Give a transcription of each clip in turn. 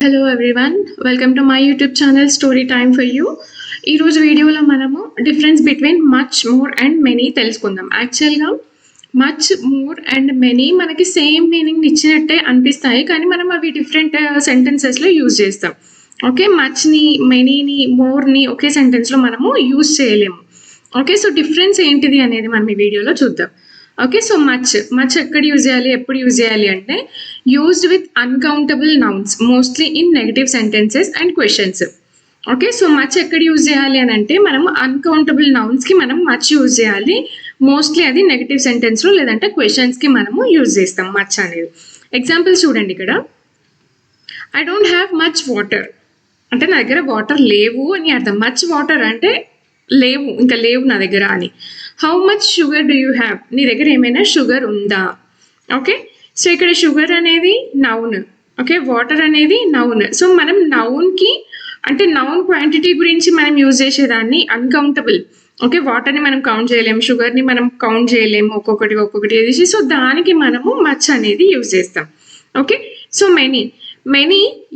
Hello everyone, welcome to my YouTube channel story time for you. ఈరోజు వీడియోలో మనము difference between much, more and many తెలుసుకుందాం. యాక్చువల్గా much, more and many మనకి same meaning ఇచ్చినట్టే అనిపిస్తాయి, కానీ మనం అవి డిఫరెంట్ సెంటెన్సెస్లో యూజ్ చేస్తాం. ఓకే, మచ్ని, మెనీని, మోర్ని ఒకే సెంటెన్స్లో మనము యూజ్ చేయలేము. ఓకే, సో డిఫరెన్స్ ఏంటిది అనేది మనం ఈ వీడియోలో చూద్దాం. ఓకే, సో మచ్ ఎక్కడ యూజ్ చేయాలి, ఎప్పుడు యూజ్ చేయాలి అంటే used with uncountable nouns, mostly in negative sentences and questions. Okay, so much ఎక్కడ యూజ్ చేయాలి అని అంటే మనం అన్కౌంటబుల్ నౌన్స్కి మనం మచ్ యూజ్ చేయాలి. మోస్ట్లీ అది నెగటివ్ సెంటెన్స్లో లేదంటే క్వశ్చన్స్కి మనము యూజ్ చేస్తాం మచ్ అనేది. ఎగ్జాంపుల్స్ చూడండి. ఇక్కడ I don't have much water అంటే నా దగ్గర వాటర్ లేవు అని అర్థం. మచ్ వాటర్ అంటే లేవు, ఇంకా లేవు నా దగ్గర అని. How much sugar do you have, నీ దగ్గర ఏమైనా షుగర్ ఉందా. ఓకే, సో ఇక్కడ షుగర్ అనేది నౌన్, ఓకే, వాటర్ అనేది నౌన్. సో మనం నౌన్కి అంటే నౌన్ క్వాంటిటీ గురించి మనం యూజ్ చేసేదాన్ని అన్కౌంటబుల్. ఓకే, వాటర్ని మనం కౌంట్ చేయలేము, షుగర్ని మనం కౌంట్ చేయలేము, ఒక్కొక్కటి వేసి. సో దానికి మనము మచ్ అనేది యూజ్ చేస్తాం. Okay, so many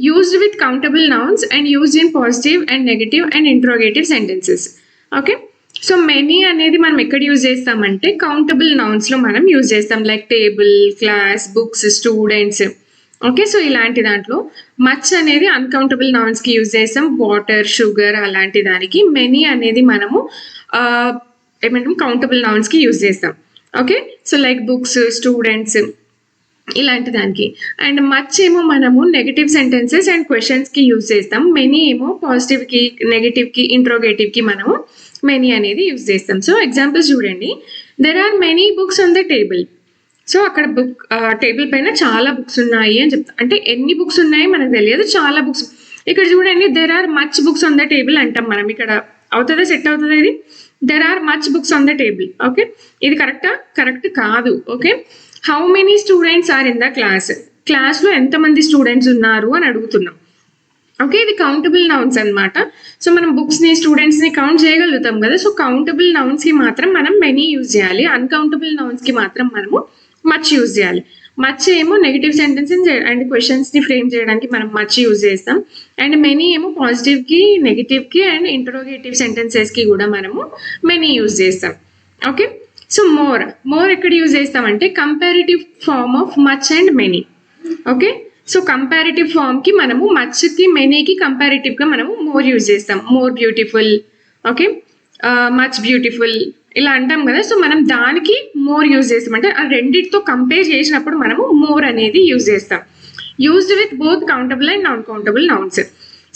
used with countable nouns and used in positive and negative and interrogative sentences. Okay, so many అనేది మనం ఎక్కడ యూజ్ చేస్తామంటే కౌంటబుల్ నౌన్స్లో మనం యూజ్ చేస్తాం, like table, class, books, students. Okay, so ఇలాంటి దాంట్లో మచ్ అనేది అన్కౌంటబుల్ నౌన్స్కి యూజ్ చేస్తాం, వాటర్, షుగర్ అలాంటి దానికి. మెనీ అనేది మనము ఏమంటాం కౌంటబుల్ నౌన్స్కి యూజ్ చేస్తాం. Okay, so like books, students ఇలాంటి దానికి. అండ్ మచ్ ఏమో మనము నెగటివ్ సెంటెన్సెస్ అండ్ క్వశ్చన్స్కి యూజ్ చేస్తాం. మెనీ ఏమో పాజిటివ్కి, నెగటివ్కి, ఇంట్రోగేటివ్కి మనము మెనీ అనేది యూజ్ చేస్తాం. సో ఎగ్జాంపుల్స్ చూడండి. There are many books on the table. So అక్కడ టేబుల్ పైన చాలా బుక్స్ ఉన్నాయి అని చెప్తాం. అంటే ఎన్ని బుక్స్ ఉన్నాయి మనకు తెలియదు, చాలా బుక్స్. ఇక్కడ చూడండి, there are much books on the table అంటాం మనం. ఇక్కడ అవుతుందా, సెట్ అవుతుందా ఇది? There are much books on the table. Okay, ఇది కరెక్టా? కరెక్ట్ కాదు. Okay, how many students are in the class, క్లాస్లో ఎంతమంది స్టూడెంట్స్ ఉన్నారు అని అడుగుతున్నాం. ఓకే, ఇది కౌంటబుల్ నౌన్స్ అనమాట. సో మనం బుక్స్ని, స్టూడెంట్స్ని కౌంట్ చేయగలుగుతాం కదా. సో కౌంటబుల్ నౌన్స్కి మాత్రం మనం మెనీ యూజ్ చేయాలి, అన్కౌంటబుల్ నౌన్స్కి మాత్రం మనము మచ్ యూజ్ చేయాలి. మచ్ ఏమో నెగిటివ్ సెంటెన్సెస్ అండ్ క్వశ్చన్స్ని ఫ్రేమ్ చేయడానికి మనం మచ్ యూజ్ చేస్తాం. అండ్ మెనీ ఏమో పాజిటివ్కి, నెగిటివ్కి అండ్ ఇంటరోగేటివ్ సెంటెన్సెస్కి కూడా మనము మెనీ యూజ్ చేస్తాం. ఓకే, సో మోర్ ఎక్కడ యూజ్ చేస్తామంటే comparative form of much and many. Okay, so comparative ఫార్మ్కి మనము మచ్కి, మెనీకి కంపారిటివ్గా మనము మోర్ యూజ్ చేస్తాం. More beautiful, okay, much beautiful ఇలా అంటాం కదా. సో మనం దానికి మోర్ యూజ్ చేస్తాం. అంటే ఆ రెండింటితో కంపేర్ చేసినప్పుడు మనము మోర్ అనేది యూజ్ చేస్తాం. Used with both countable and non countable nouns.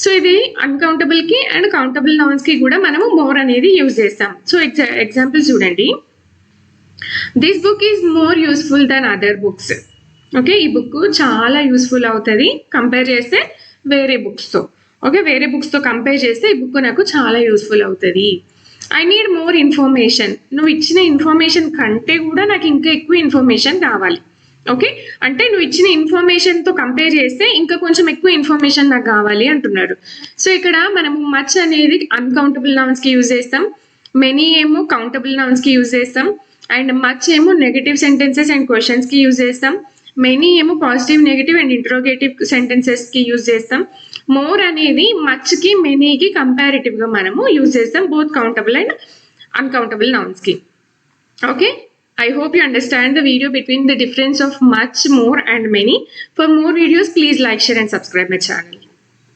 So ఇది అన్కౌంటబుల్కి అండ్ కౌంటబుల్ నౌన్స్కి కూడా మనము మోర్ అనేది యూజ్ చేస్తాం. సో ఎగ్జాంపుల్స్ చూడండి. This book is more useful than other books. Okay, ఈ బుక్ చాలా యూస్ఫుల్ అవుతుంది కంపేర్ చేస్తే వేరే బుక్స్తో. ఓకే, వేరే బుక్స్తో కంపేర్ చేస్తే ఈ బుక్ నాకు చాలా యూస్ఫుల్ అవుతుంది. ఐ నీడ్ మోర్ ఇన్ఫర్మేషన్, నువ్వు ఇచ్చిన ఇన్ఫర్మేషన్ కంటే కూడా నాకు ఇంకా ఎక్కువ ఇన్ఫర్మేషన్ కావాలి. ఓకే, అంటే నువ్వు ఇచ్చిన ఇన్ఫర్మేషన్తో కంపేర్ చేస్తే ఇంకా కొంచెం ఎక్కువ ఇన్ఫర్మేషన్ నాకు కావాలి అంటున్నారు. సో ఇక్కడ మనము మచ్ అనేది అన్కౌంటబుల్ నౌన్స్కి యూజ్ చేస్తాం, మెనీ ఏమో కౌంటబుల్ నౌన్స్కి యూజ్ చేస్తాం, అండ్ మచ్ ఏమో నెగటివ్ సెంటెన్సెస్ అండ్ క్వశ్చన్స్కి యూజ్ చేస్తాం. మెనీ ఏమో పాజిటివ్, నెగటివ్ అండ్ ఇంట్రోగేటివ్ సెంటెన్సెస్కి యూజ్ చేస్తాం. మోర్ అనేది మచ్కి, మెనీకి కంపారిటివ్గా మనము యూజ్ చేస్తాం, బోత్ కౌంటబుల్ అండ్ అన్కౌంటబుల్ నౌన్స్కి. Okay, I hope you understand the video between the difference of much, more and many. For more videos, please like, share and subscribe my channel.